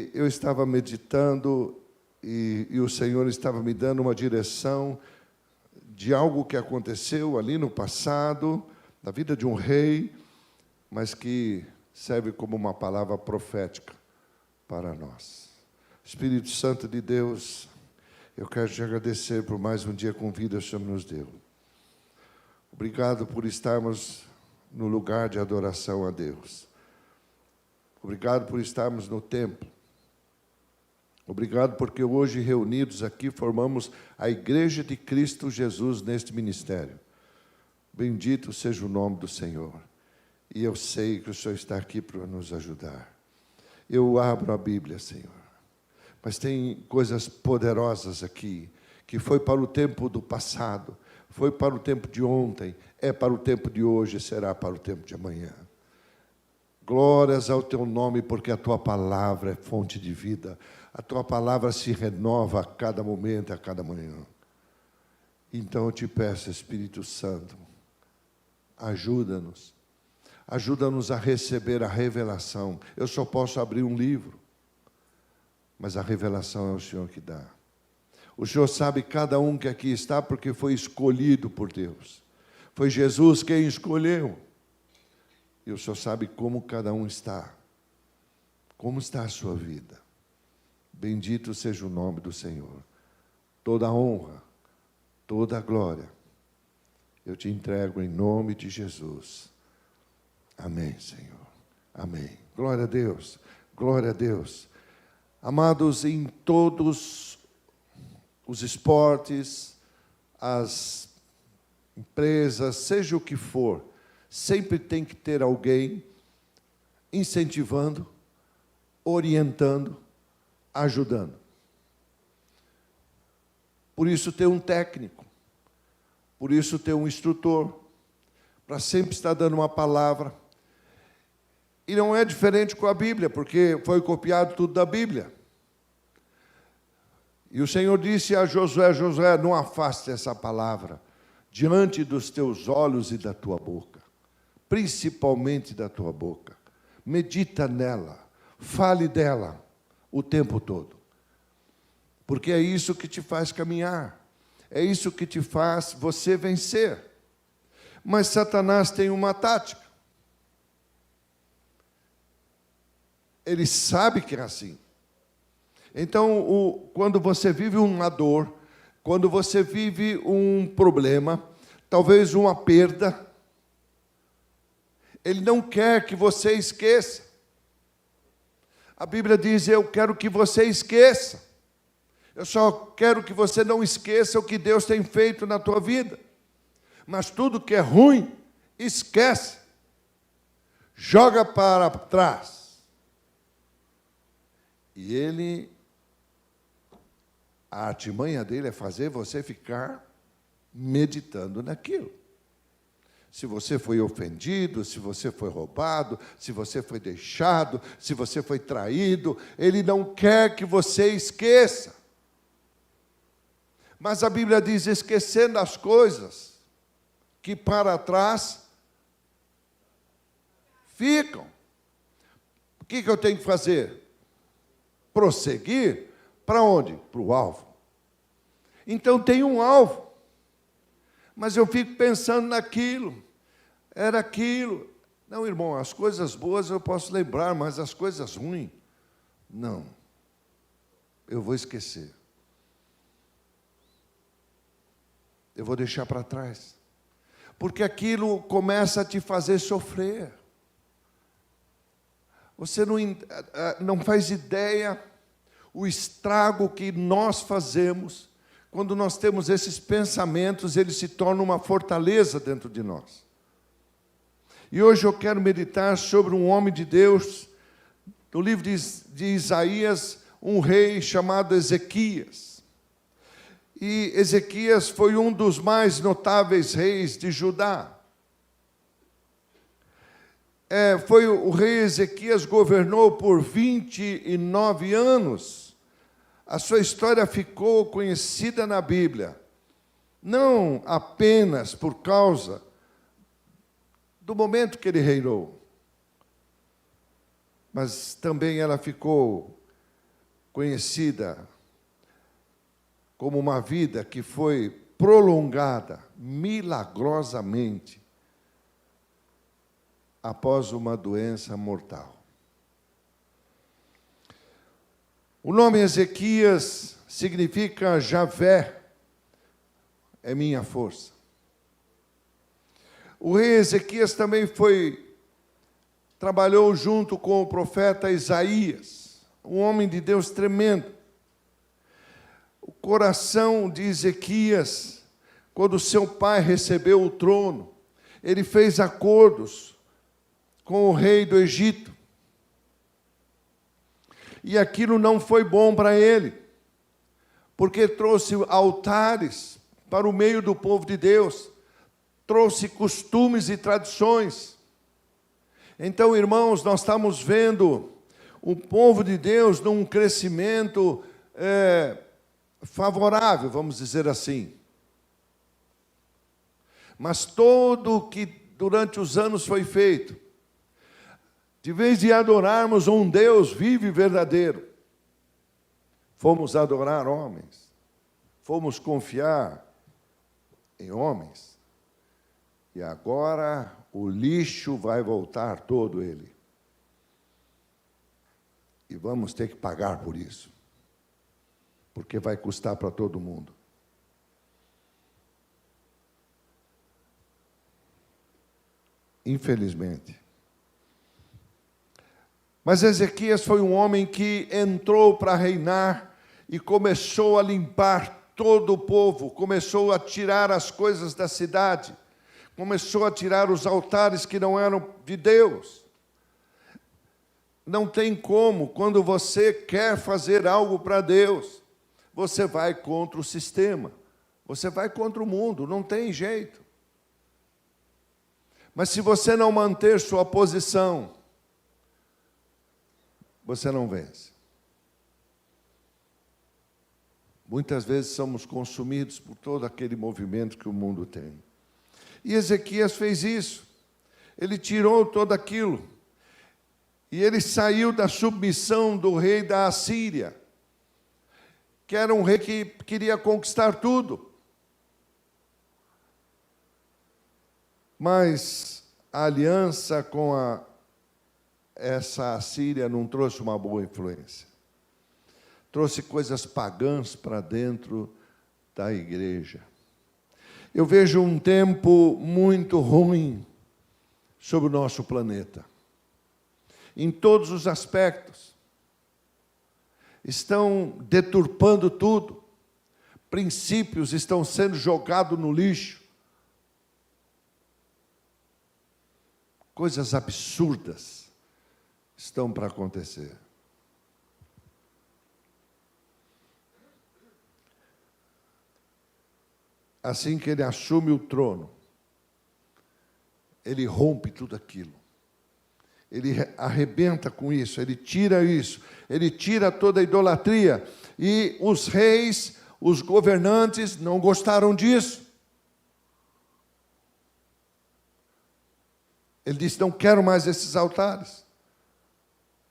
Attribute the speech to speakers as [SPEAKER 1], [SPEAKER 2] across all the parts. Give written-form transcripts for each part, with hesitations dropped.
[SPEAKER 1] que eu estava meditando e o Senhor estava me dando uma direção de algo que aconteceu ali no passado, na vida de um rei, mas que serve como uma palavra profética para nós. Espírito Santo de Deus, eu quero te agradecer por mais um dia com vida que o Senhor nos deu. Obrigado por estarmos no lugar de adoração a Deus. Obrigado por estarmos no templo. Obrigado porque hoje, reunidos aqui, formamos a Igreja de Cristo Jesus neste ministério. Bendito seja o nome do Senhor. E eu sei que o Senhor está aqui para nos ajudar. Eu abro a Bíblia, Senhor. Mas tem coisas poderosas aqui, que foi para o tempo do passado, foi para o tempo de ontem, é para o tempo de hoje e será para o tempo de amanhã. Glórias ao teu nome, porque a tua palavra é fonte de vida. A tua palavra se renova a cada momento, a cada manhã. Então eu te peço, Espírito Santo, ajuda-nos. Ajuda-nos a receber a revelação. Eu só posso abrir um livro, mas a revelação é o Senhor que dá. O Senhor sabe cada um que aqui está, porque foi escolhido por Deus. Foi Jesus quem escolheu. E o Senhor sabe como cada um está. Como está a sua vida. Bendito seja o nome do Senhor. Toda a honra, toda a glória, eu te entrego em nome de Jesus. Amém, Senhor. Amém. Glória a Deus. Glória a Deus. Amados, em todos os esportes, as empresas, seja o que for, sempre tem que ter alguém incentivando, orientando, ajudando. Por isso ter um técnico, por isso ter um instrutor, para sempre estar dando uma palavra. E não é diferente com a Bíblia, porque foi copiado tudo da Bíblia. E o Senhor disse a Josué, Josué, não afaste essa palavra diante dos teus olhos e da tua boca, principalmente da tua boca. Medita nela, fale dela o tempo todo. Porque é isso que te faz caminhar, é isso que te faz você vencer. Mas Satanás tem uma tática. Ele sabe que é assim. Então, quando você vive uma dor, quando você vive um problema, talvez uma perda, ele não quer que você esqueça. A Bíblia diz, eu quero que você esqueça. Eu só quero que você não esqueça o que Deus tem feito na tua vida. Mas tudo que é ruim, esquece. Joga para trás. E a artimanha dele é fazer você ficar meditando naquilo. Se você foi ofendido, se você foi roubado, se você foi deixado, se você foi traído, ele não quer que você esqueça. Mas a Bíblia diz, esquecendo as coisas que para trás ficam. O que eu tenho que fazer? Prosseguir para onde? Para o alvo. Então tem um alvo. Mas eu fico pensando naquilo. Era aquilo. Não, irmão, as coisas boas eu posso lembrar, mas as coisas ruins, não. Eu vou esquecer. Eu vou deixar para trás. Porque aquilo começa a te fazer sofrer. Você não faz ideia o estrago que nós fazemos quando nós temos esses pensamentos, eles se tornam uma fortaleza dentro de nós. E hoje eu quero meditar sobre um homem de Deus, no livro de Isaías, um rei chamado Ezequias. E Ezequias foi um dos mais notáveis reis de Judá. O rei Ezequias governou por 29 anos. A sua história ficou conhecida na Bíblia, não apenas por causa do momento que ele reinou, mas também ela ficou conhecida como uma vida que foi prolongada milagrosamente após uma doença mortal. O nome Ezequias significa Javé é minha força. O rei Ezequias também trabalhou junto com o profeta Isaías, um homem de Deus tremendo. O coração de Ezequias, quando seu pai recebeu o trono, ele fez acordos com o rei do Egito. E aquilo não foi bom para ele, porque trouxe altares para o meio do povo de Deus, trouxe costumes e tradições. Então, irmãos, nós estamos vendo o povo de Deus num crescimento favorável, vamos dizer assim. Mas tudo o que durante os anos foi feito, de vez de adorarmos um Deus vivo e verdadeiro, fomos adorar homens, fomos confiar em homens, e agora o lixo vai voltar todo ele. E vamos ter que pagar por isso, porque vai custar para todo mundo. Infelizmente. Mas Ezequias foi um homem que entrou para reinar e começou a limpar todo o povo, começou a tirar as coisas da cidade, começou a tirar os altares que não eram de Deus. Não tem como, quando você quer fazer algo para Deus, você vai contra o sistema, você vai contra o mundo, não tem jeito. Mas se você não manter sua posição, você não vence. Muitas vezes somos consumidos por todo aquele movimento que o mundo tem. E Ezequias fez isso. Ele tirou tudo aquilo. E ele saiu da submissão do rei da Assíria, que era um rei que queria conquistar tudo. Mas a aliança com essa Assíria não trouxe uma boa influência. Trouxe coisas pagãs para dentro da igreja. Eu vejo um tempo muito ruim sobre o nosso planeta. Em todos os aspectos. Estão deturpando tudo. Princípios estão sendo jogados no lixo. Coisas absurdas estão para acontecer. Assim que ele assume o trono, ele rompe tudo aquilo. Ele arrebenta com isso, ele tira toda a idolatria. E os reis, os governantes não gostaram disso. Ele disse, não quero mais esses altares.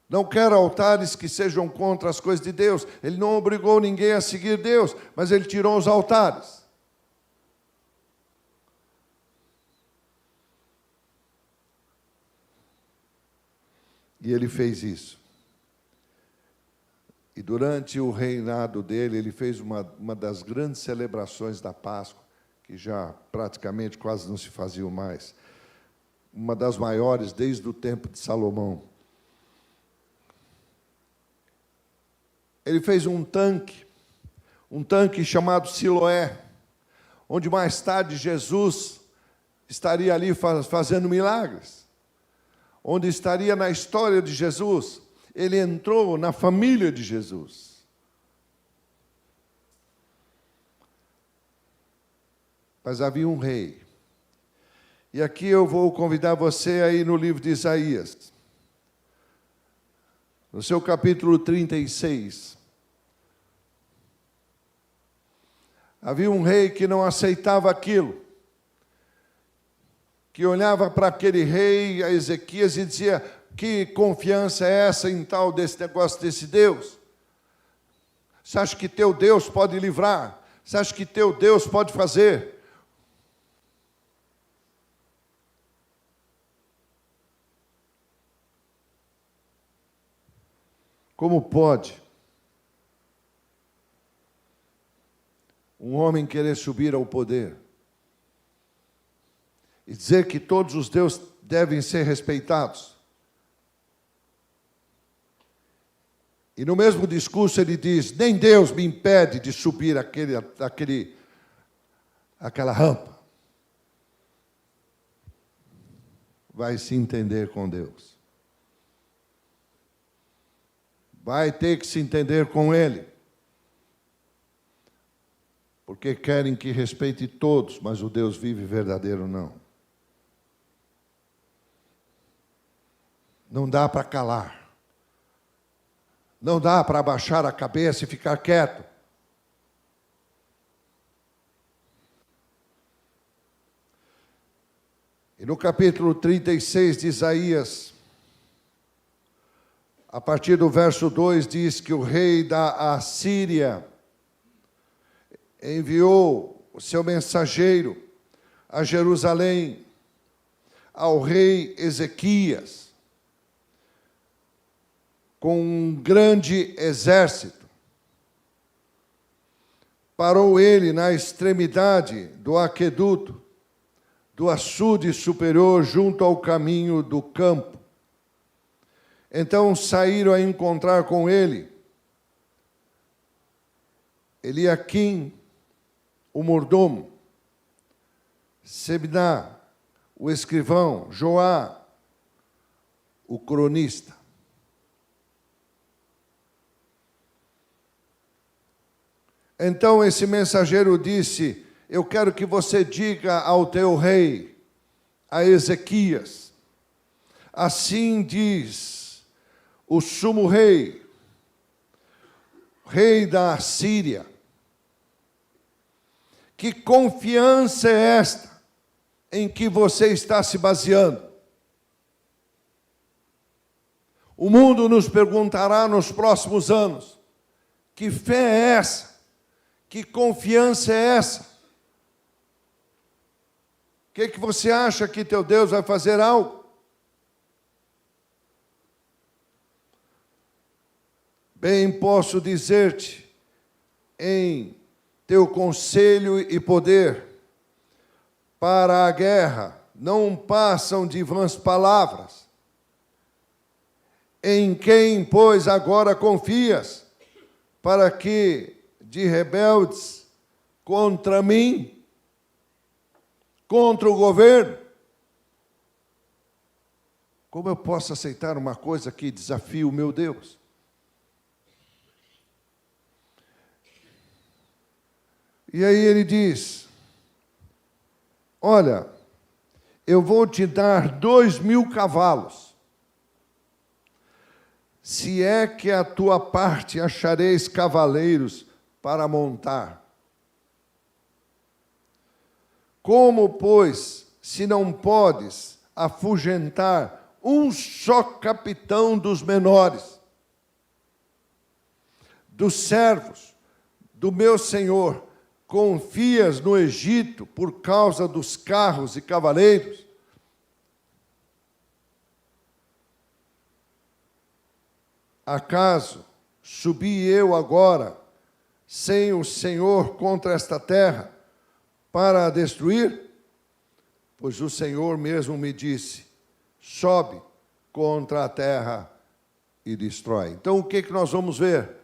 [SPEAKER 1] Não quero altares que sejam contra as coisas de Deus. Ele não obrigou ninguém a seguir Deus, mas ele tirou os altares. E ele fez isso. E durante o reinado dele, ele fez uma das grandes celebrações da Páscoa, que já praticamente quase não se faziam mais. Uma das maiores desde o tempo de Salomão. Ele fez um tanque chamado Siloé, onde mais tarde Jesus estaria ali fazendo milagres. Onde estaria na história de Jesus, ele entrou na família de Jesus. Mas havia um rei. E aqui eu vou convidar você a ir no livro de Isaías, no seu capítulo 36. Havia um rei que não aceitava aquilo, que olhava para aquele rei, a Ezequias, e dizia, que confiança é essa em tal desse negócio desse Deus? Você acha que teu Deus pode livrar? Você acha que teu Deus pode fazer? Como pode um homem querer subir ao poder e dizer que todos os deuses devem ser respeitados? E no mesmo discurso ele diz, nem Deus me impede de subir aquela rampa. Vai se entender com Deus. Vai ter que se entender com Ele. Porque querem que respeite todos, mas o Deus vivo e verdadeiro não. Não dá para calar. Não dá para abaixar a cabeça e ficar quieto. E no capítulo 36 de Isaías, a partir do verso 2, diz que o rei da Assíria enviou o seu mensageiro a Jerusalém, ao rei Ezequias, com um grande exército. Parou ele na extremidade do aqueduto, do açude superior, junto ao caminho do campo. Então saíram a encontrar com ele Eliaquim, o mordomo, Sebna, o escrivão, Joá, o cronista. Então esse mensageiro disse, eu quero que você diga ao teu rei, a Ezequias, assim diz o sumo rei, rei da Assíria, que confiança é esta em que você está se baseando? O mundo nos perguntará nos próximos anos, que fé é essa? Que confiança é essa? O que você acha que teu Deus vai fazer algo? Bem posso dizer-te, em teu conselho e poder para a guerra não passam de vãs palavras. Em quem, pois, agora confias, para que de rebeldes contra mim, contra o governo? Como eu posso aceitar uma coisa que desafia o meu Deus? E aí ele diz, olha, eu vou te dar 2.000 cavalos, se é que a tua parte achareis cavaleiros para montar. Como, pois, se não podes afugentar um só capitão dos menores, dos servos do meu senhor, confias no Egito por causa dos carros e cavaleiros? Acaso subi eu agora sem o Senhor contra esta terra para a destruir? Pois o Senhor mesmo me disse, sobe contra a terra e destrói. Então o que nós vamos ver?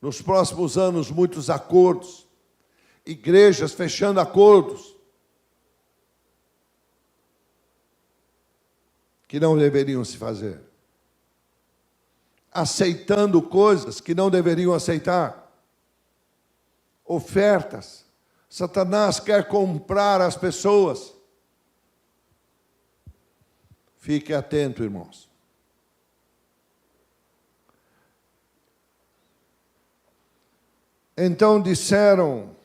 [SPEAKER 1] Nos próximos anos, muitos acordos, igrejas fechando acordos que não deveriam se fazer, aceitando coisas que não deveriam aceitar, ofertas. Satanás quer comprar as pessoas. Fique atento, irmãos. Então disseram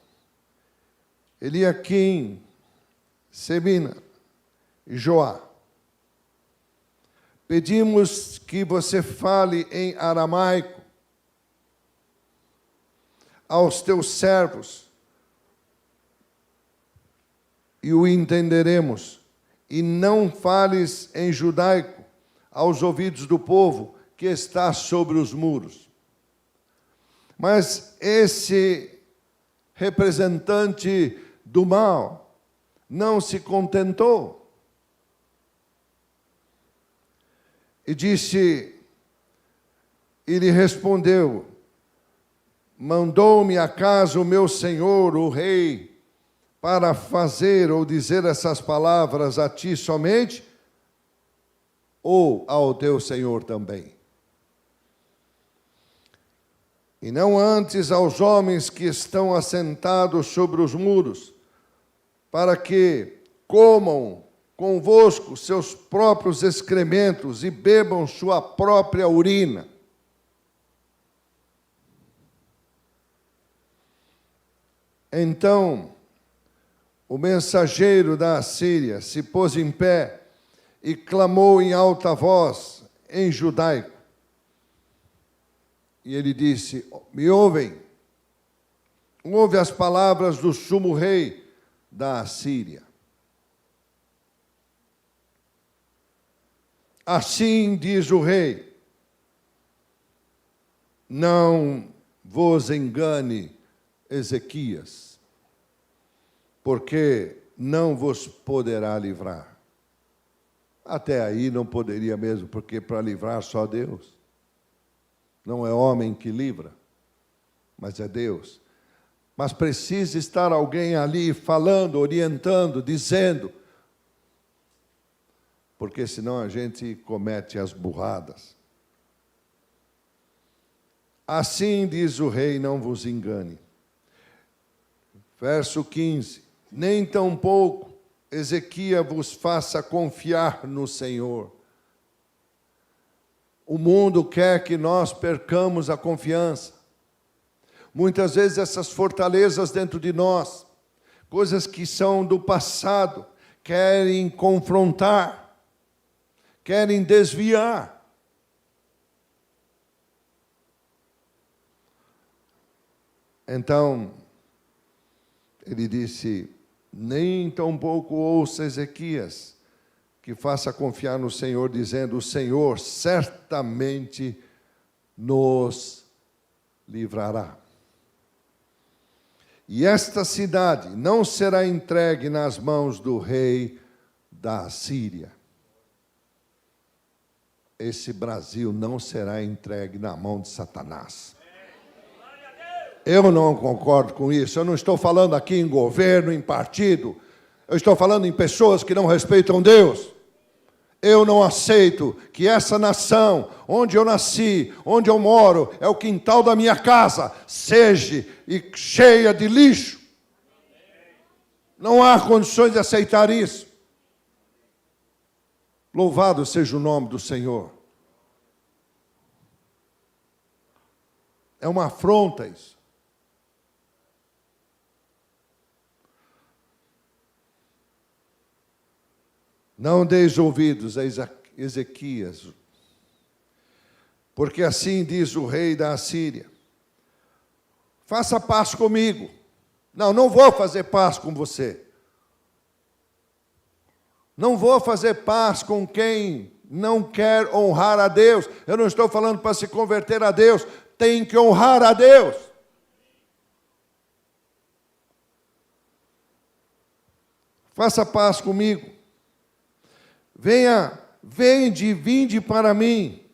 [SPEAKER 1] Eliaquim, Sebna e Joá, pedimos que você fale em aramaico, aos teus servos, e o entenderemos. E não fales em judaico aos ouvidos do povo que está sobre os muros. Mas esse representante do mal não se contentou. E disse, ele respondeu, mandou-me acaso o meu senhor, o rei, para fazer ou dizer essas palavras a ti somente, ou ao teu senhor também? E não antes aos homens que estão assentados sobre os muros, para que comam convosco seus próprios excrementos e bebam sua própria urina. Então, o mensageiro da Assíria se pôs em pé e clamou em alta voz, em judaico. E ele disse, me ouvem, ouve as palavras do sumo rei da Assíria. Assim diz o rei, não vos engane, Ezequias, porque não vos poderá livrar. Até aí não poderia mesmo, porque para livrar só Deus. Não é homem que livra, mas é Deus. Mas precisa estar alguém ali falando, orientando, dizendo, porque senão a gente comete as burradas. Assim diz o rei, não vos engane. Verso 15, nem tampouco Ezequias vos faça confiar no Senhor. O mundo quer que nós percamos a confiança. Muitas vezes essas fortalezas dentro de nós, coisas que são do passado, querem confrontar, querem desviar. Então, ele disse, nem tampouco ouça Ezequias, que faça confiar no Senhor, dizendo, o Senhor certamente nos livrará. E esta cidade não será entregue nas mãos do rei da Assíria. Esse Brasil não será entregue na mão de Satanás. Eu não concordo com isso. Eu não estou falando aqui em governo, em partido. Eu estou falando em pessoas que não respeitam Deus. Eu não aceito que essa nação, onde eu nasci, onde eu moro, é o quintal da minha casa, seja cheia de lixo. Não há condições de aceitar isso. Louvado seja o nome do Senhor. É uma afronta isso. Não deis ouvidos a Ezequias, porque assim diz o rei da Assíria, faça paz comigo. Não vou fazer paz com você. Não vou fazer paz com quem não quer honrar a Deus. Eu não estou falando para se converter a Deus, tem que honrar a Deus. Faça paz comigo. Vinde para mim,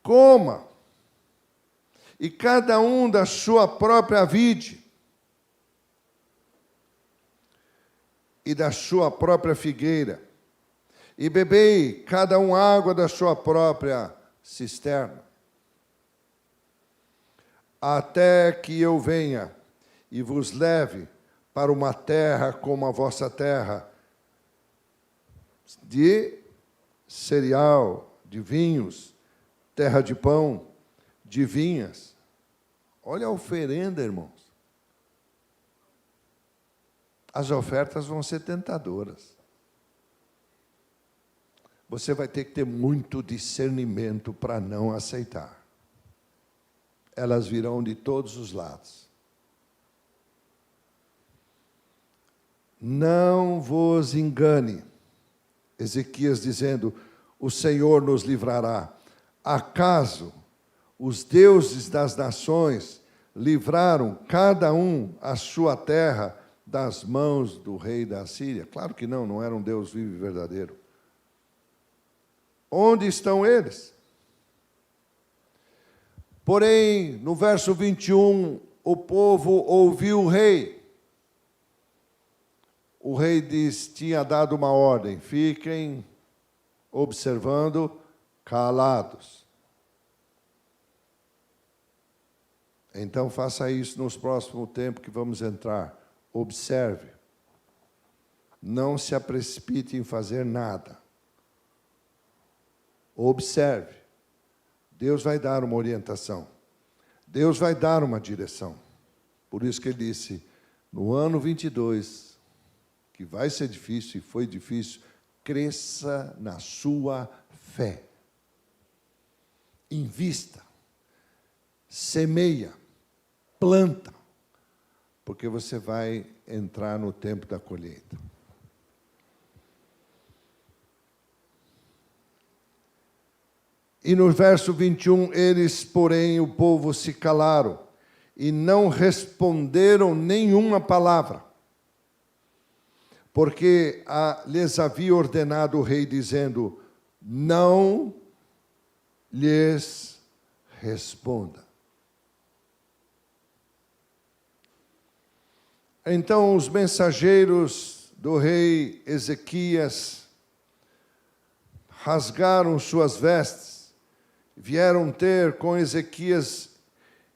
[SPEAKER 1] coma, e cada um da sua própria vide, e da sua própria figueira, e bebei cada um água da sua própria cisterna, até que eu venha e vos leve para uma terra como a vossa terra, de cereal, de vinhos, terra de pão, de vinhas. Olha a oferenda, irmãos. As ofertas vão ser tentadoras. Você vai ter que ter muito discernimento para não aceitar. elas virão de todos os lados. Não vos engane. Ezequias dizendo, o Senhor nos livrará. Acaso os deuses das nações livraram cada um a sua terra das mãos do rei da Assíria? Claro que não, não era um Deus vivo e verdadeiro. Onde estão eles? Porém, no verso 21, o povo ouviu o rei. O rei tinha dado uma ordem, fiquem observando, calados. Então faça isso nos próximos tempos que vamos entrar. Observe. Não se precipite em fazer nada. Observe. Deus vai dar uma orientação. Deus vai dar uma direção. Por isso que ele disse, no ano 22, que vai ser difícil e foi difícil, cresça na sua fé. Invista. Semeia. Planta. Porque você vai entrar no tempo da colheita. E no verso 21, eles, porém, o povo se calaram e não responderam nenhuma palavra, porque lhes havia ordenado o rei, dizendo, não lhes responda. Então os mensageiros do rei Ezequias rasgaram suas vestes, vieram ter com Ezequias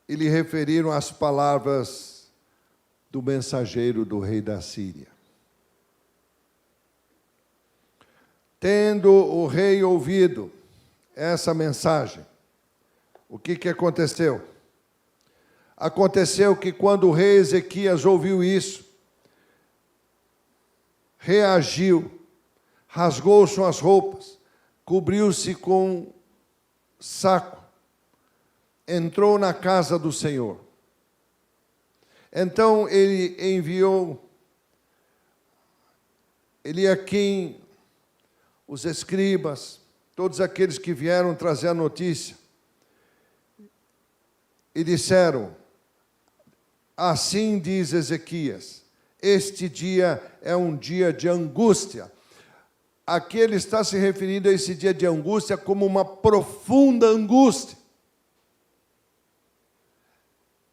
[SPEAKER 1] e lhe referiram as palavras do mensageiro do rei da Síria. Tendo o rei ouvido essa mensagem, o que aconteceu? Aconteceu que quando o rei Ezequias ouviu isso, reagiu, rasgou suas roupas, cobriu-se com saco, entrou na casa do Senhor. Então ele enviou Eliaquim, os escribas, todos aqueles que vieram trazer a notícia, e disseram, assim diz Ezequias, este dia é um dia de angústia. Aqui ele está se referindo a esse dia de angústia como uma profunda angústia.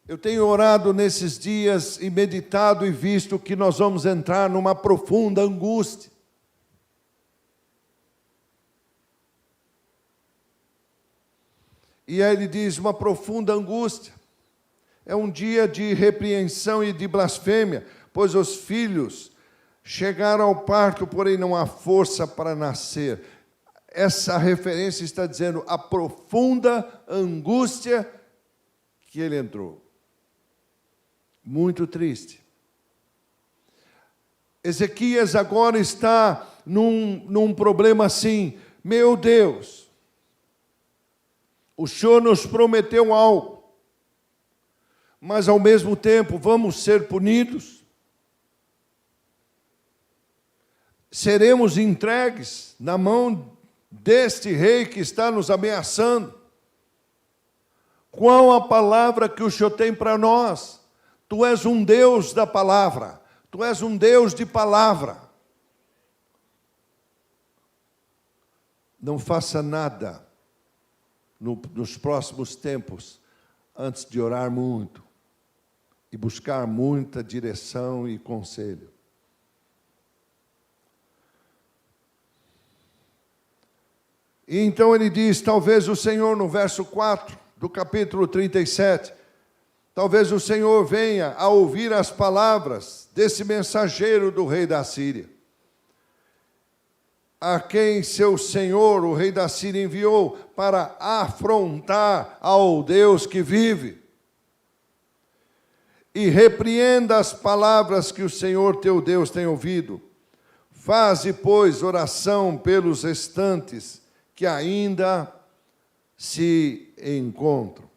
[SPEAKER 1] Eu tenho orado nesses dias e meditado e visto que nós vamos entrar numa profunda angústia. E aí ele diz, uma profunda angústia. É um dia de repreensão e de blasfêmia, pois os filhos chegaram ao parto, porém não há força para nascer. Essa referência está dizendo a profunda angústia que ele entrou. Muito triste. Ezequias agora está num problema assim. Meu Deus, o Senhor nos prometeu algo, mas ao mesmo tempo vamos ser punidos. Seremos entregues na mão deste rei que está nos ameaçando. Qual a palavra que o Senhor tem para nós? Tu és um Deus da palavra. Tu és um Deus de palavra. Não faça nada nos próximos tempos antes de orar muito e buscar muita direção e conselho. E então ele diz, talvez o Senhor, no verso 4 do capítulo 37, talvez o Senhor venha a ouvir as palavras desse mensageiro do rei da Síria, a quem seu senhor, o rei da Síria, enviou para afrontar ao Deus que vive. E repreenda as palavras que o Senhor teu Deus tem ouvido. Faze, pois, oração pelos restantes que ainda se encontram.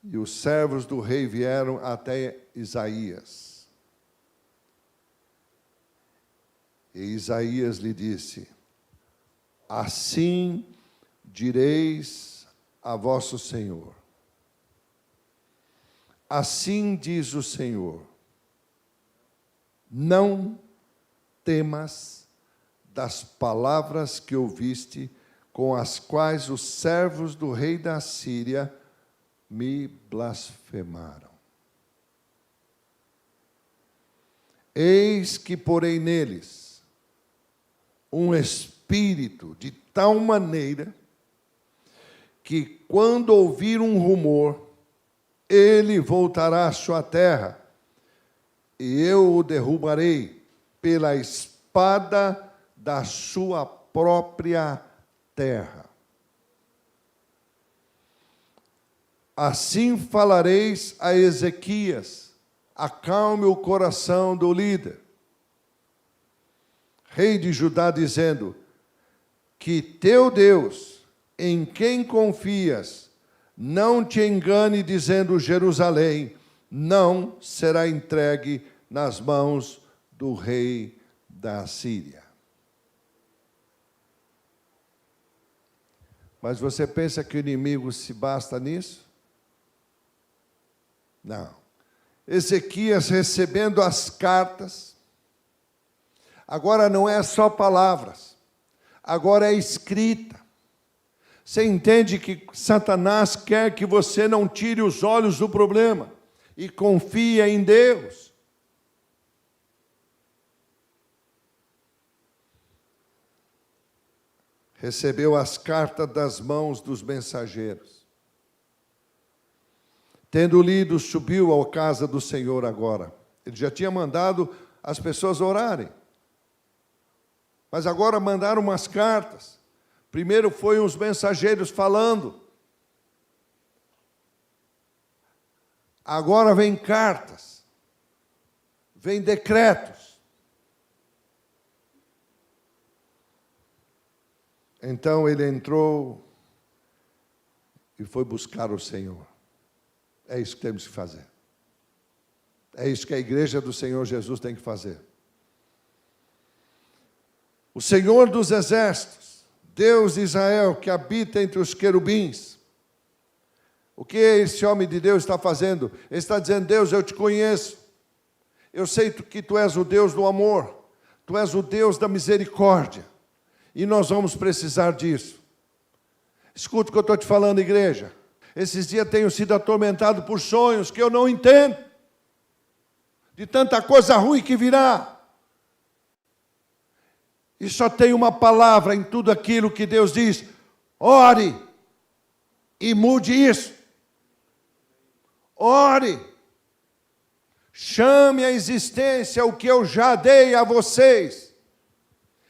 [SPEAKER 1] E os servos do rei vieram até Isaías. E Isaías lhe disse: assim direis a vosso Senhor. Assim diz o Senhor: não temas das palavras que ouviste, com as quais os servos do rei da Síria me blasfemaram. Eis que porei neles um espírito de tal maneira que, quando ouvir um rumor, ele voltará à sua terra, e eu o derrubarei pela espada da sua própria terra. Assim falareis a Ezequias: acalme o coração do líder, rei de Judá, dizendo: que teu Deus, em quem confias, não te engane, dizendo: Jerusalém não será entregue nas mãos do rei da Síria. Mas você pensa que o inimigo se basta nisso? Não. Ezequias, recebendo as cartas, agora não é só palavras, agora é escrita. Você entende que Satanás quer que você não tire os olhos do problema e confie em Deus. Recebeu as cartas das mãos dos mensageiros. Tendo lido, subiu à casa do Senhor agora. Ele já tinha mandado as pessoas orarem. Mas agora mandaram umas cartas. Primeiro foi os mensageiros falando. Agora vem cartas. Vem decretos. Então ele entrou e foi buscar o Senhor. É isso que temos que fazer. É isso que a igreja do Senhor Jesus tem que fazer. O Senhor dos exércitos, Deus de Israel, que habita entre os querubins. O que esse homem de Deus está fazendo? Ele está dizendo: Deus, eu te conheço. Eu sei que tu és o Deus do amor. Tu és o Deus da misericórdia. E nós vamos precisar disso. Escuta o que eu estou te falando, igreja. Esses dias tenho sido atormentado por sonhos que eu não entendo. De tanta coisa ruim que virá. E só tem uma palavra em tudo aquilo que Deus diz: ore e mude isso. Ore. Chame à existência o que eu já dei a vocês.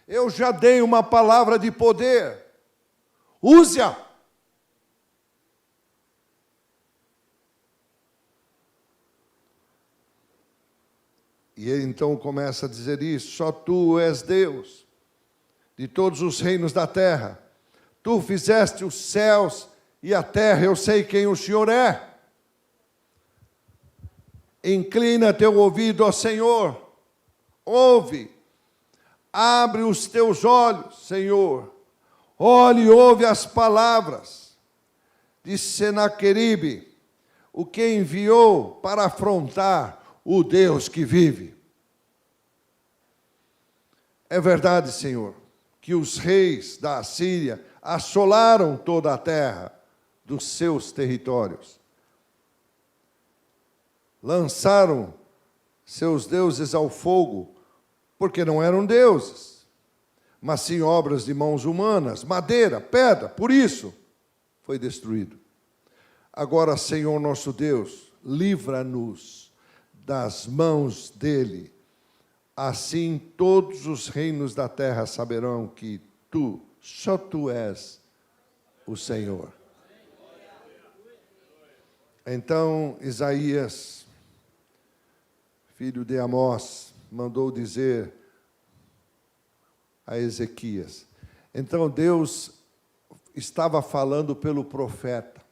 [SPEAKER 1] Eu já dei uma palavra de poder. Use-a. E ele então começa a dizer isso: só tu és Deus de todos os reinos da terra. Tu fizeste os céus e a terra, eu sei quem o Senhor é. Inclina teu ouvido ao Senhor, ouve, abre os teus olhos, Senhor, olhe e ouve as palavras de Senaqueribe, o que enviou para afrontar o Deus que vive. É verdade, Senhor, que os reis da Assíria assolaram toda a terra dos seus territórios. Lançaram seus deuses ao fogo, porque não eram deuses, mas sim obras de mãos humanas, madeira, pedra, por isso foi destruído. Agora, Senhor nosso Deus, livra-nos das mãos dele. Assim todos os reinos da terra saberão que tu, só tu és o Senhor. Então Isaías, filho de Amós, mandou dizer a Ezequias. Então Deus estava falando pelo profeta.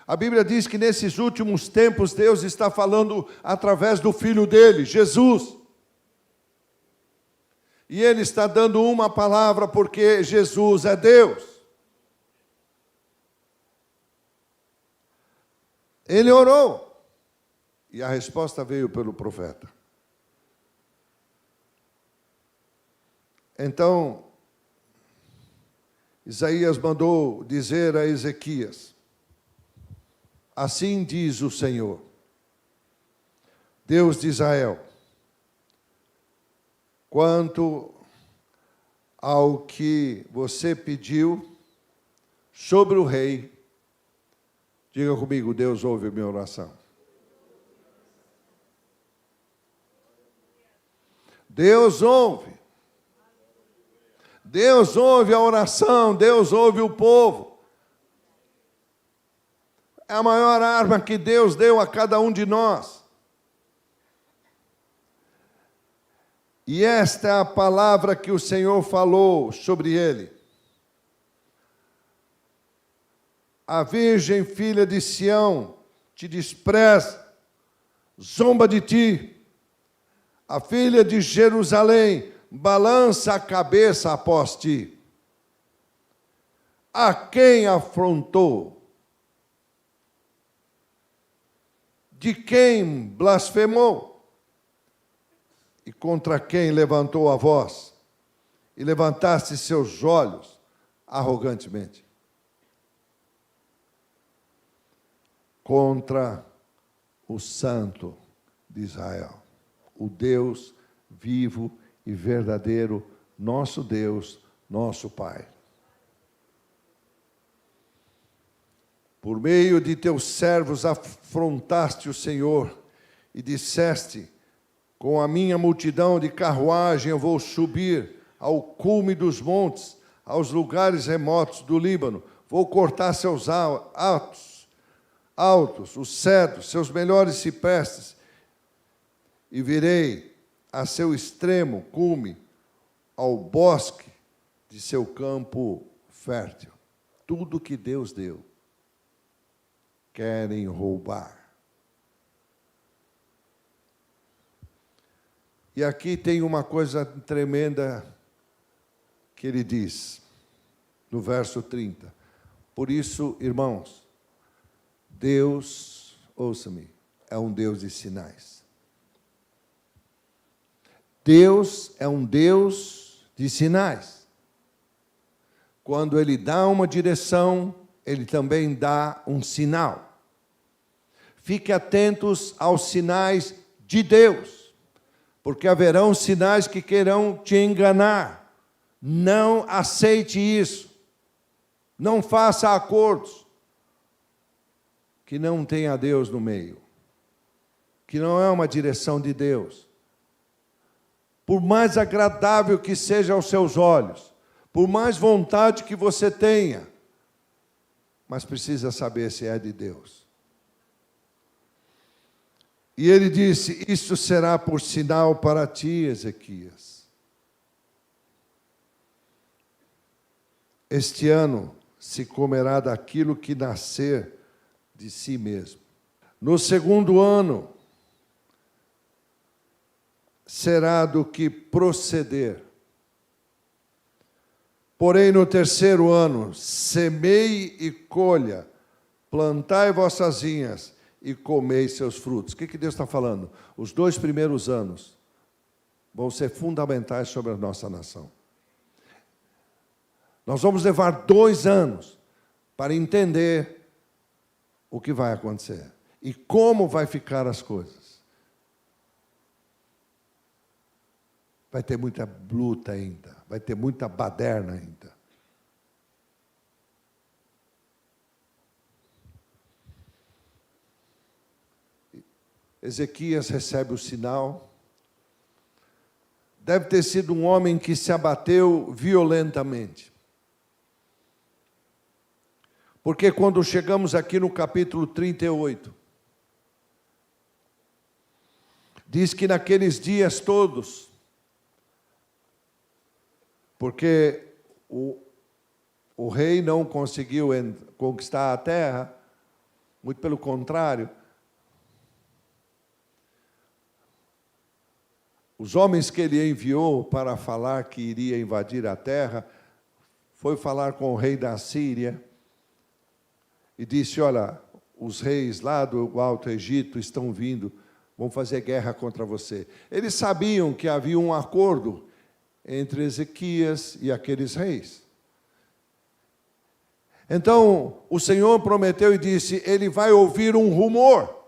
[SPEAKER 1] A Bíblia diz que nesses últimos tempos Deus está falando através do Filho dele, Jesus. E Ele está dando uma palavra porque Jesus é Deus. Ele orou. E a resposta veio pelo profeta. Então, Isaías mandou dizer a Ezequias: assim diz o Senhor, Deus de Israel, quanto ao que você pediu sobre o rei, diga comigo, Deus ouve a minha oração. Deus ouve. Deus ouve a oração, Deus ouve o povo. É a maior arma que Deus deu a cada um de nós. E esta é a palavra que o Senhor falou sobre ele. A virgem filha de Sião te despreza, zomba de ti. A filha de Jerusalém balança a cabeça após ti. A quem afrontou? De quem blasfemou? E contra quem levantou a voz? E levantaste seus olhos arrogantemente? Contra o Santo de Israel, o Deus vivo e verdadeiro, nosso Deus, nosso Pai. Por meio de teus servos afrontaste o Senhor e disseste: com a minha multidão de carruagem eu vou subir ao cume dos montes, aos lugares remotos do Líbano, vou cortar seus altos, os cedros, seus melhores ciprestes, e virei a seu extremo cume, ao bosque de seu campo fértil. Tudo que Deus deu, querem roubar. E aqui tem uma coisa tremenda que ele diz, no verso 30. Por isso, irmãos, Deus, ouça-me, é um Deus de sinais. Deus é um Deus de sinais. Quando Ele dá uma direção, Ele também dá um sinal. Fique atentos aos sinais de Deus, porque haverão sinais que querão te enganar. Não aceite isso. Não faça acordos que não tenha Deus no meio, que não é uma direção de Deus. Por mais agradável que seja aos seus olhos, por mais vontade que você tenha, mas precisa saber se é de Deus. E ele disse: isso será por sinal para ti, Ezequias. Este ano se comerá daquilo que nascer de si mesmo. No segundo ano, será do que proceder. Porém, no terceiro ano, semeie e colha, plantai vossas vinhas e comei seus frutos. O que Deus está falando? Os 2 primeiros anos vão ser fundamentais sobre a nossa nação. Nós vamos levar 2 anos para entender o que vai acontecer e como vai ficar as coisas. Vai ter muita luta ainda, vai ter muita baderna ainda. Ezequias recebe o sinal. Deve ter sido um homem que se abateu violentamente. Porque quando chegamos aqui no capítulo 38, diz que naqueles dias todos, porque o rei não conseguiu conquistar a terra, Muito pelo contrário. Os homens que ele enviou para falar que iria invadir a terra, foi falar com o rei da Síria e disse, olha, os reis lá do Alto Egito estão vindo, vão fazer guerra contra você. Eles sabiam que havia um acordo entre Ezequias e aqueles reis. Então, o Senhor prometeu e disse, ele vai ouvir um rumor.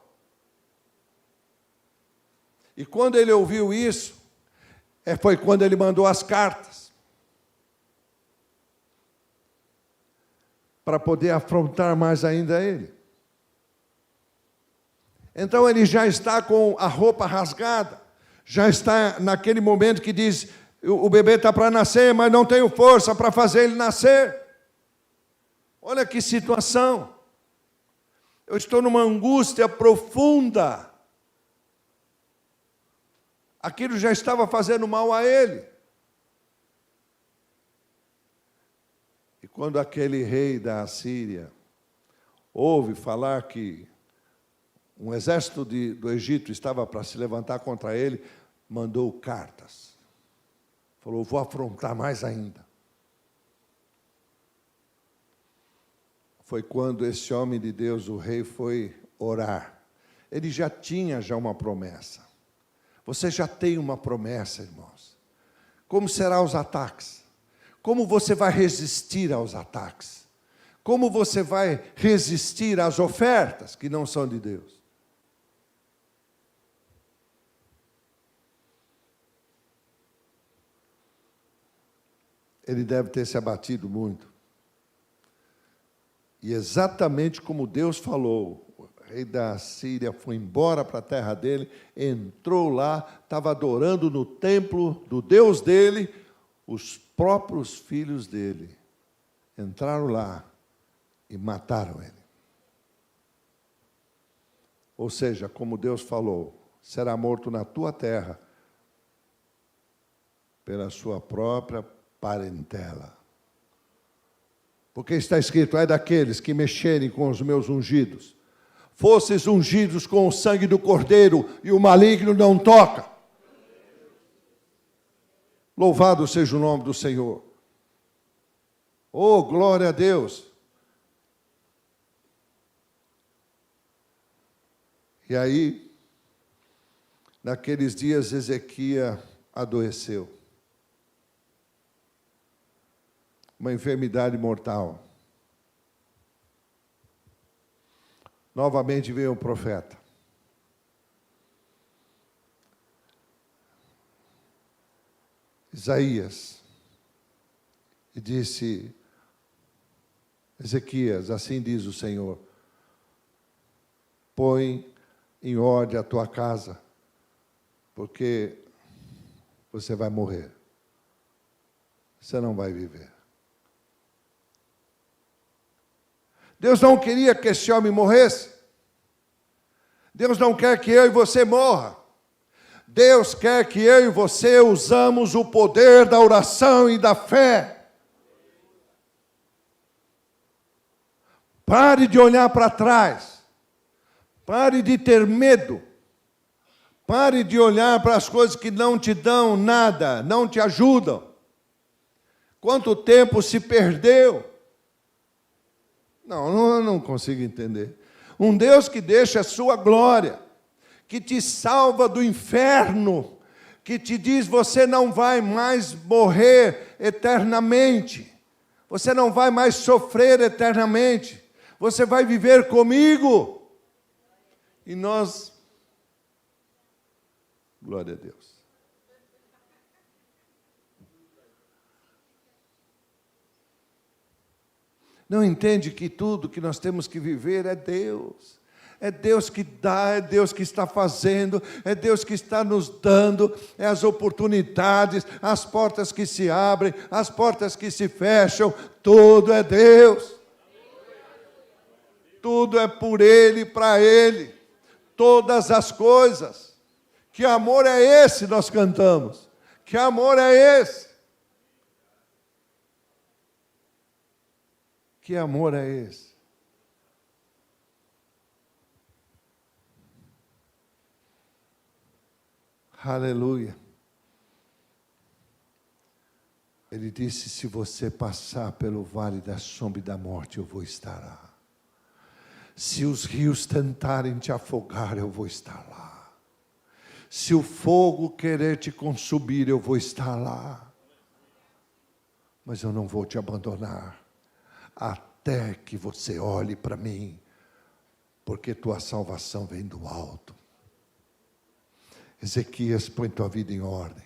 [SPEAKER 1] E quando ele ouviu isso, foi quando ele mandou as cartas para poder afrontar mais ainda ele. Então ele já está com a roupa rasgada, já está naquele momento que diz, o bebê está para nascer, mas não tenho força para fazer ele nascer. Olha que situação. Eu estou numa angústia profunda. Aquilo já estava fazendo mal a ele. E quando aquele rei da Assíria ouve falar que um exército do Egito estava para se levantar contra ele, mandou cartas. Falou, vou afrontar mais ainda. Foi quando esse homem de Deus, o rei, foi orar. Ele já tinha uma promessa. Você já tem uma promessa, irmãos. Como serão os ataques? Como você vai resistir aos ataques? Como você vai resistir às ofertas que não são de Deus? Ele deve ter se abatido muito. E exatamente como Deus falou, o rei da Síria foi embora para a terra dele, entrou lá, estava adorando no templo do Deus dele, os próprios filhos dele entraram lá e mataram ele. Ou seja, como Deus falou, será morto na tua terra pela sua própria parentela. Porque está escrito, ai daqueles que mexerem com os meus ungidos. Fosses ungidos com o sangue do Cordeiro, e o maligno não toca. Louvado seja o nome do Senhor. Oh, glória a Deus. E aí, naqueles dias, Ezequias adoeceu. Uma enfermidade mortal. Novamente veio o profeta. Isaías. E disse, Ezequias, assim diz o Senhor, põe em ordem a tua casa, porque você vai morrer. Você não vai viver. Deus não queria que esse homem morresse. Deus não quer que eu e você morra. Deus quer que eu e você usamos o poder da oração e da fé. Pare de olhar para trás. Pare de ter medo. Pare de olhar para as coisas que não te dão nada, não te ajudam. Quanto tempo se perdeu? Não, eu não consigo entender. Um Deus que deixa a sua glória, que te salva do inferno, que te diz, você não vai mais morrer eternamente, você não vai mais sofrer eternamente, você vai viver comigo. E nós, glória a Deus. Não entende que tudo que nós temos que viver é Deus. É Deus que dá, é Deus que está fazendo, é Deus que está nos dando, é as oportunidades, as portas que se abrem, as portas que se fecham, tudo é Deus. Tudo é por Ele, para Ele, todas as coisas. Que amor é esse, nós cantamos? Que amor é esse? Que amor é esse? Aleluia. Ele disse: se você passar pelo vale da sombra e da morte, eu vou estar lá. Se os rios tentarem te afogar, eu vou estar lá. Se o fogo querer te consumir, eu vou estar lá. Mas eu não vou te abandonar, até que você olhe para mim, porque tua salvação vem do alto. Ezequias, põe tua vida em ordem.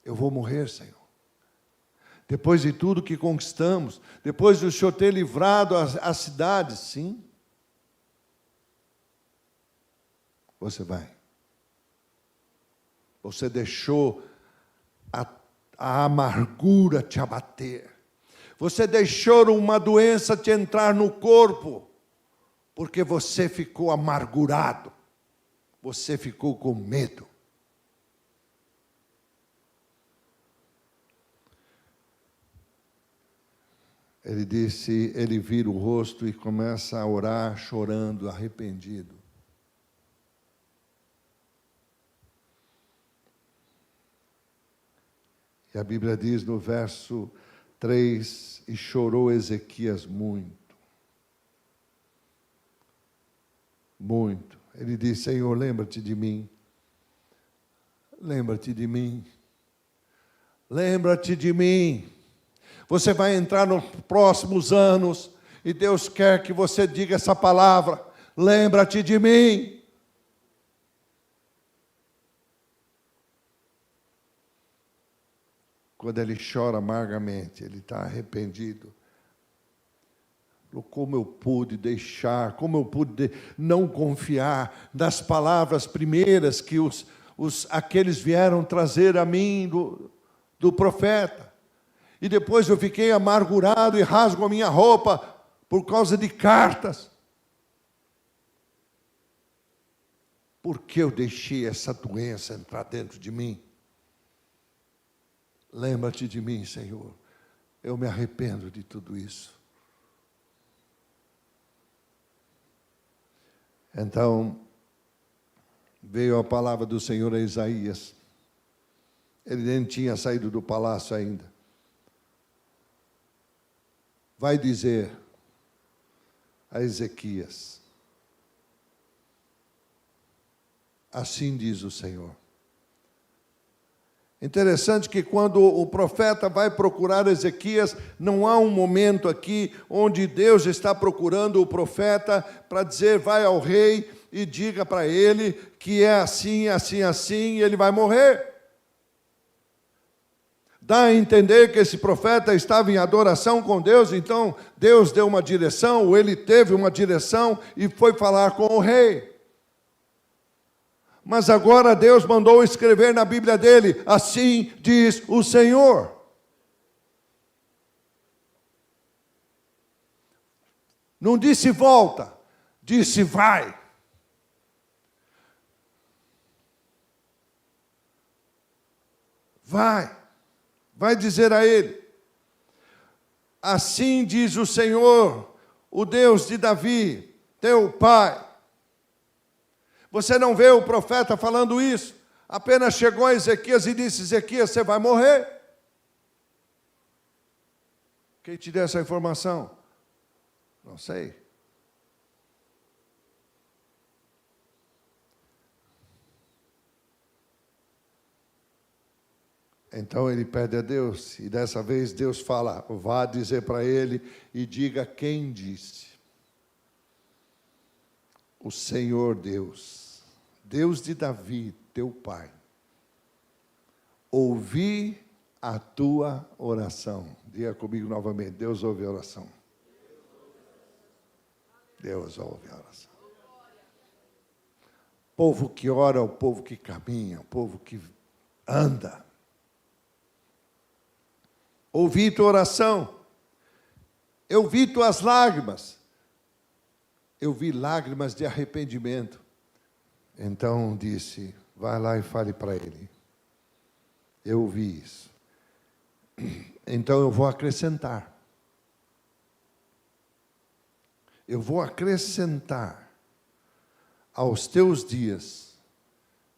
[SPEAKER 1] Eu vou morrer, Senhor. Depois de tudo que conquistamos, depois de o Senhor ter livrado as cidades, sim. Você vai. Você deixou a amargura te abater. Você deixou uma doença te entrar no corpo, porque você ficou amargurado. Você ficou com medo. Ele disse, ele vira o rosto e começa a orar, chorando, arrependido. E a Bíblia diz no verso 3, e chorou Ezequias muito. Muito. Ele disse, Senhor, lembra-te de mim. Lembra-te de mim. Lembra-te de mim. Você vai entrar nos próximos anos e Deus quer que você diga essa palavra. Lembra-te de mim. Quando ele chora amargamente, ele está arrependido. Como eu pude deixar, como eu pude não confiar nas palavras primeiras que aqueles vieram trazer a mim do profeta. E depois eu fiquei amargurado e rasgo a minha roupa por causa de cartas. Por que eu deixei essa doença entrar dentro de mim? Lembra-te de mim, Senhor. Eu me arrependo de tudo isso. Então, veio a palavra do Senhor a Isaías. Ele nem tinha saído do palácio ainda. Vai dizer a Ezequias, assim diz o Senhor. Interessante que quando o profeta vai procurar Ezequias, não há um momento aqui onde Deus está procurando o profeta para dizer, vai ao rei e diga para ele que é assim, assim, assim, e ele vai morrer. Dá a entender que esse profeta estava em adoração com Deus, então Deus deu uma direção, ou ele teve uma direção e foi falar com o rei. Mas agora Deus mandou escrever na Bíblia dele, assim diz o Senhor. Não disse volta, disse vai. Vai dizer a ele, assim diz o Senhor, o Deus de Davi, teu pai. Você não vê o profeta falando isso, apenas chegou a Ezequias e disse, Ezequias, você vai morrer. Quem te deu essa informação? Não sei. Então ele pede a Deus, e dessa vez Deus fala, vá dizer para ele e diga quem disse. O Senhor Deus, Deus de Davi, teu pai, ouvi a tua oração. Diga comigo novamente, Deus ouve a oração. Deus ouve a oração. Povo que ora é o povo que caminha, o povo que anda. Ouvi tua oração, eu vi tuas lágrimas, eu vi lágrimas de arrependimento. Então disse, vai lá e fale para ele, eu ouvi isso. Então eu vou acrescentar. Eu vou acrescentar aos teus dias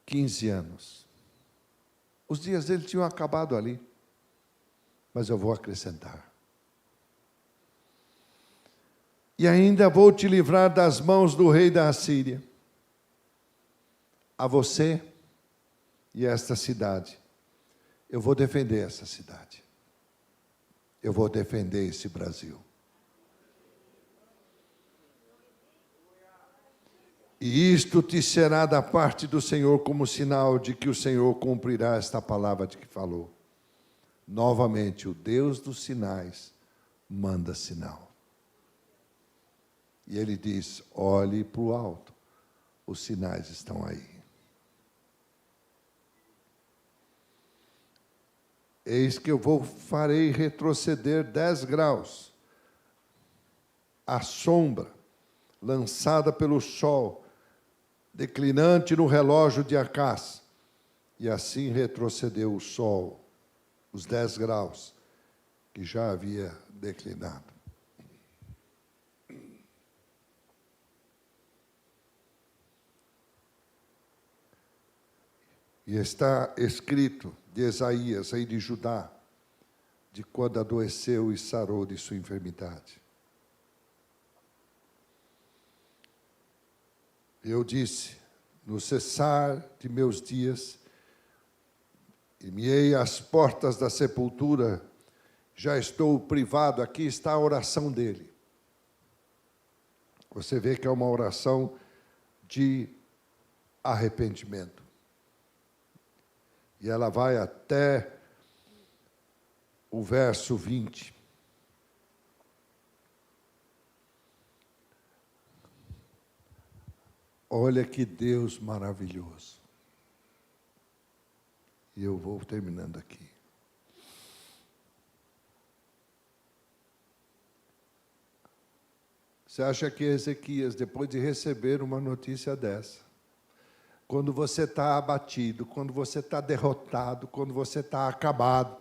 [SPEAKER 1] 15 anos. Os dias dele tinham acabado ali, mas eu vou acrescentar. E ainda vou te livrar das mãos do rei da Assíria. A você e a esta cidade. Eu vou defender essa cidade. Eu vou defender esse Brasil. E isto te será da parte do Senhor como sinal de que o Senhor cumprirá esta palavra de que falou. Novamente, o Deus dos sinais manda sinal. E ele diz, olhe para o alto, os sinais estão aí. Eis que eu farei retroceder 10 graus a sombra lançada pelo sol, declinante no relógio de Acás. E assim retrocedeu o sol, os 10 graus, que já havia declinado. E está escrito de Isaías, rei de Judá, de quando adoeceu e sarou de sua enfermidade. Eu disse, no cessar de meus dias, e me às portas da sepultura, já estou privado, aqui está a oração dele. Você vê que é uma oração de arrependimento. E ela vai até o verso 20. Olha que Deus maravilhoso. E eu vou terminando aqui. Você acha que Ezequias, depois de receber uma notícia dessa, quando você está abatido, quando você está derrotado, quando você está acabado,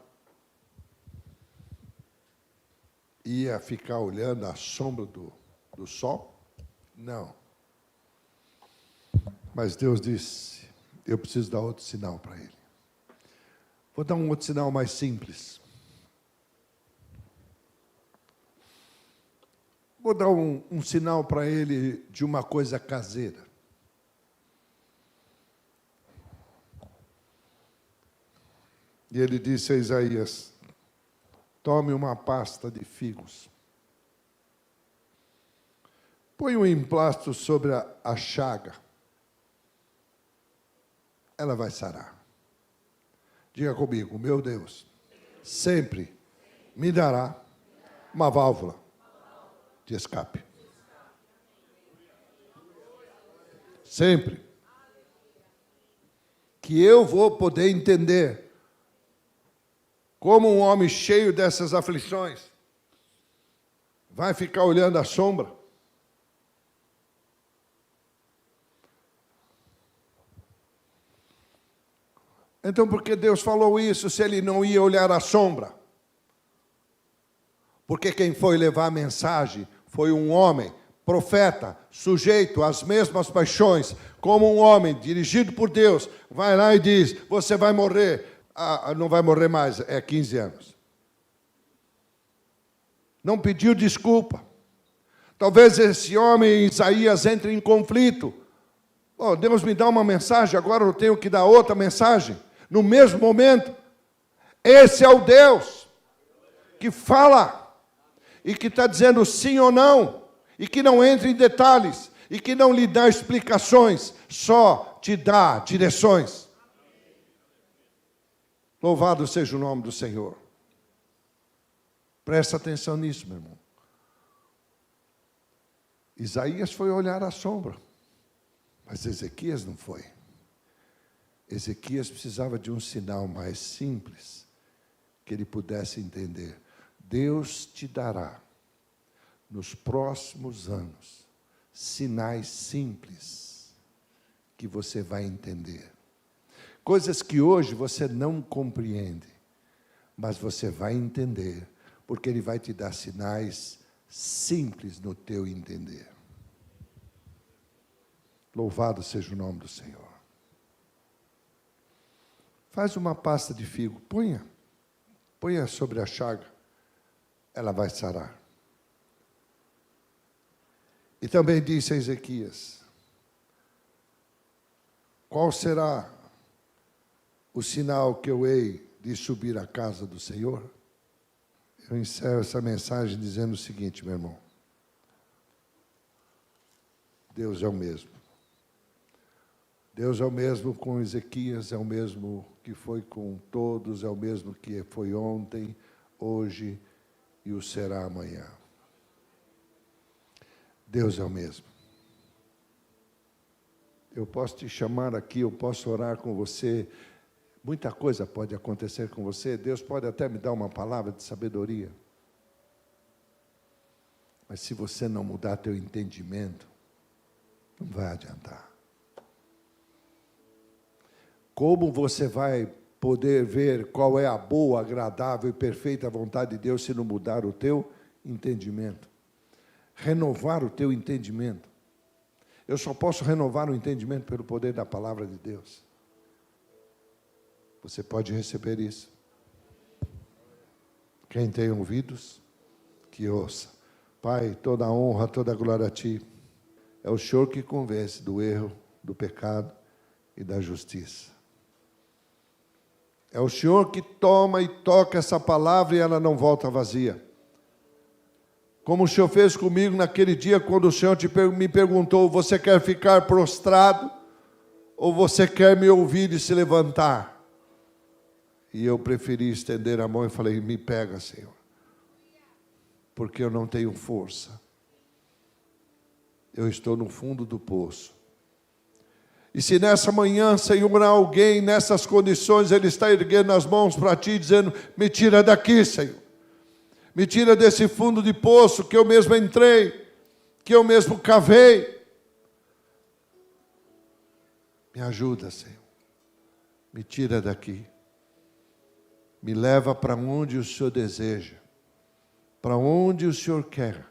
[SPEAKER 1] ia ficar olhando a sombra do sol? Não. Mas Deus disse, eu preciso dar outro sinal para ele. Vou dar um outro sinal mais simples. Vou dar um sinal para ele de uma coisa caseira. E ele disse a Isaías, tome uma pasta de figos. Põe um emplasto sobre a chaga. Ela vai sarar. Diga comigo, meu Deus, sempre me dará uma válvula de escape. Sempre. Que eu vou poder entender como um homem cheio dessas aflições vai ficar olhando a sombra. Então, por que Deus falou isso se ele não ia olhar a sombra? Porque quem foi levar a mensagem foi um homem, profeta, sujeito às mesmas paixões, como um homem dirigido por Deus, vai lá e diz, você vai morrer. Não vai morrer mais, é 15 anos. Não pediu desculpa. Talvez esse homem, Isaías, entre em conflito. Oh, Deus me dá uma mensagem, agora eu tenho que dar outra mensagem. No mesmo momento. Esse é o Deus que fala e que está dizendo sim ou não, e que não entra em detalhes, e que não lhe dá explicações, só te dá direções. Louvado seja o nome do Senhor. Presta atenção nisso, meu irmão. Isaías foi olhar a sombra, mas Ezequias não foi. Ezequias precisava de um sinal mais simples, que ele pudesse entender. Deus te dará, nos próximos anos, sinais simples, que você vai entender. Coisas que hoje você não compreende, mas você vai entender, porque Ele vai te dar sinais simples no teu entender. Louvado seja o nome do Senhor. Faz uma pasta de figo, ponha sobre a chaga, ela vai sarar. E também disse a Ezequias: qual será o sinal que eu hei de subir à casa do Senhor? Eu encerro essa mensagem dizendo o seguinte, meu irmão. Deus é o mesmo. Deus é o mesmo com Ezequias, é o mesmo que foi com todos, é o mesmo que foi ontem, hoje e o será amanhã. Deus é o mesmo. Eu posso te chamar aqui, eu posso orar com você. Muita coisa pode acontecer com você. Deus pode até me dar uma palavra de sabedoria. Mas se você não mudar teu entendimento, não vai adiantar. Como você vai poder ver qual é a boa, agradável e perfeita vontade de Deus se não mudar o teu entendimento? Renovar o teu entendimento. Eu só posso renovar o entendimento pelo poder da palavra de Deus. Você pode receber isso. Quem tem ouvidos, que ouça. Pai, toda a honra, toda a glória a Ti. É o Senhor que convence do erro, do pecado e da justiça. É o Senhor que toma e toca essa palavra e ela não volta vazia. Como o Senhor fez comigo naquele dia, quando o Senhor me perguntou: você quer ficar prostrado ou você quer me ouvir e se levantar? E eu preferi estender a mão e falei: me pega, Senhor, porque eu não tenho força. Eu estou no fundo do poço. E se nessa manhã, Senhor, alguém nessas condições, ele está erguendo as mãos para Ti, dizendo: me tira daqui, Senhor. Me tira desse fundo de poço que eu mesmo entrei, que eu mesmo cavei. Me ajuda, Senhor. Me tira daqui. Me leva para onde o Senhor deseja, para onde o Senhor quer.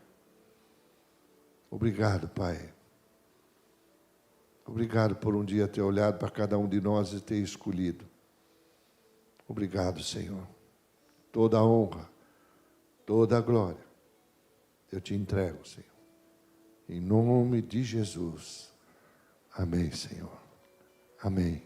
[SPEAKER 1] Obrigado, Pai. Obrigado por um dia ter olhado para cada um de nós e ter escolhido. Obrigado, Senhor. Toda a honra, toda a glória, eu te entrego, Senhor. Em nome de Jesus. Amém, Senhor. Amém.